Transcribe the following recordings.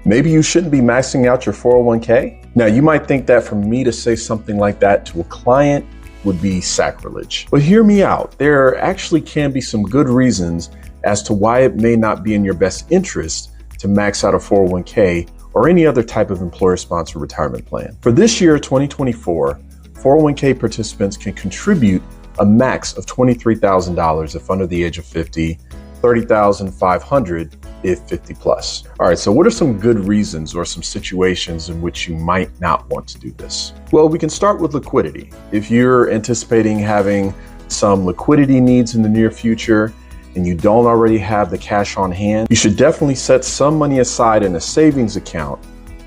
Maybe you shouldn't be maxing out your 401k. Now, you might think that for me to say something like that to a client would be sacrilege. But hear me out. There actually can be some good reasons as to why it may not be in your best interest to max out a 401k or any other type of employer-sponsored retirement plan. For this year, 2024, 401k participants can contribute a max of $23,000 if under the age of 50, $30,500 if 50 plus. All right, so what are some good reasons or some situations in which you might not want to do this? Well, we can start with liquidity. If you're anticipating having some liquidity needs in the near future and you don't already have the cash on hand, you should definitely set some money aside in a savings account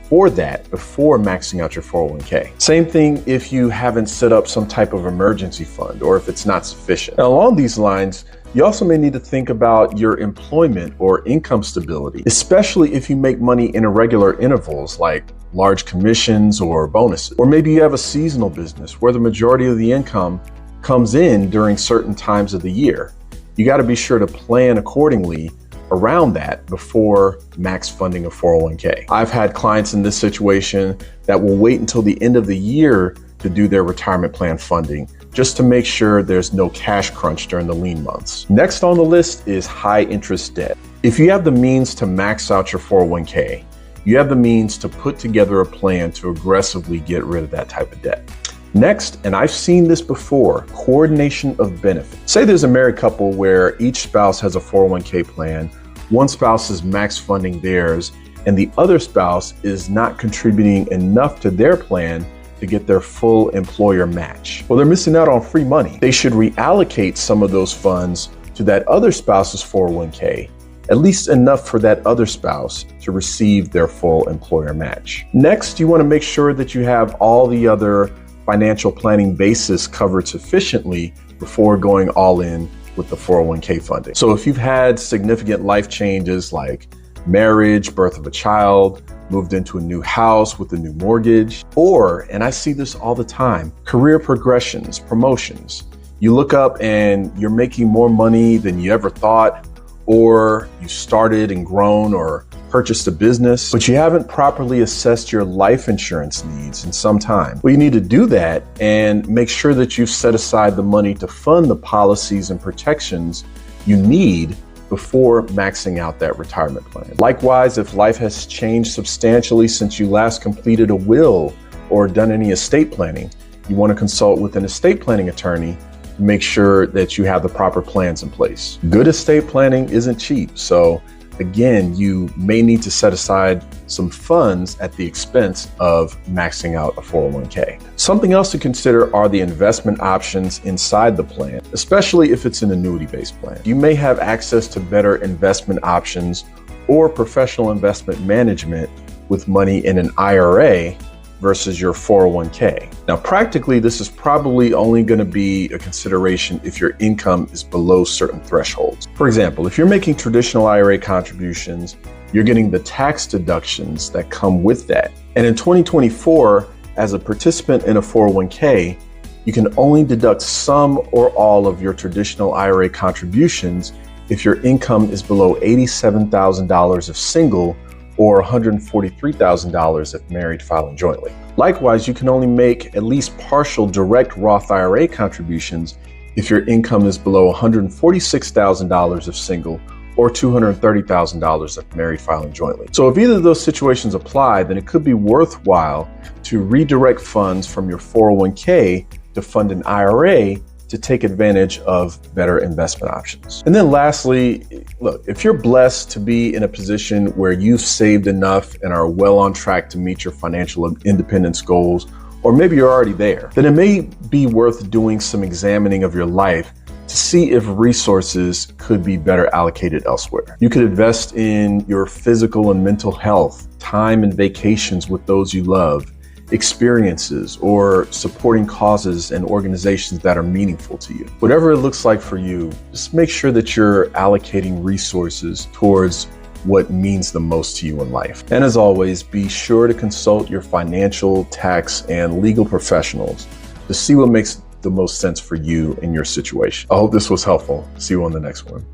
for that before maxing out your 401k. Same thing if you haven't set up some type of emergency fund or if it's not sufficient. Now, along these lines, you also may need to think about your employment or income stability, especially if you make money in irregular intervals like large commissions or bonuses. Or maybe you have a seasonal business where the majority of the income comes in during certain times of the year. You got to be sure to plan accordingly around that before max funding a 401k. I've had clients in this situation that will wait until the end of the year to do their retirement plan funding, just to make sure there's no cash crunch during the lean months. Next on the list is high interest debt. If you have the means to max out your 401k, you have the means to put together a plan to aggressively get rid of that type of debt. Next, and I've seen this before, coordination of benefits. Say there's a married couple where each spouse has a 401k plan, one spouse is max funding theirs, and the other spouse is not contributing enough to their plan to get their full employer match. Well, they're missing out on free money. They should reallocate some of those funds to that other spouse's 401k, at least enough for that other spouse to receive their full employer match. Next, you want to make sure that you have all the other financial planning basis covered sufficiently before going all in with the 401k funding. So if you've had significant life changes like marriage, birth of a child, moved into a new house with a new mortgage, or, and I see this all the time, career progressions, promotions. You look up and you're making more money than you ever thought, or you started and grown or purchased a business, but you haven't properly assessed your life insurance needs in some time. Well, you need to do that and make sure that you've set aside the money to fund the policies and protections you need before maxing out that retirement plan. Likewise, if life has changed substantially since you last completed a will or done any estate planning, you want to consult with an estate planning attorney to make sure that you have the proper plans in place. Good estate planning isn't cheap, so again, you may need to set aside some funds at the expense of maxing out a 401k. Something else to consider are the investment options inside the plan, especially if it's an annuity-based plan. You may have access to better investment options or professional investment management with money in an IRA versus your 401k. Now, practically, this is probably only going to be a consideration if your income is below certain thresholds. For example, if you're making traditional IRA contributions, you're getting the tax deductions that come with that. And in 2024, as a participant in a 401k, you can only deduct some or all of your traditional IRA contributions if your income is below $87,000 if single or $143,000 if married filing jointly. Likewise, you can only make at least partial direct Roth IRA contributions if your income is below $146,000 if single or $230,000 if married filing jointly. So if either of those situations apply, then it could be worthwhile to redirect funds from your 401k to fund an IRA to take advantage of better investment options. And then lastly, look, if you're blessed to be in a position where you've saved enough and are well on track to meet your financial independence goals, or maybe you're already there, then it may be worth doing some examining of your life to see if resources could be better allocated elsewhere. You could invest in your physical and mental health, time and vacations with those you love, experiences, or supporting causes and organizations that are meaningful to you. Whatever it looks like for you, just make sure that you're allocating resources towards what means the most to you in life. And as always, be sure to consult your financial, tax, and legal professionals to see what makes the most sense for you in your situation. I hope this was helpful. See you on the next one.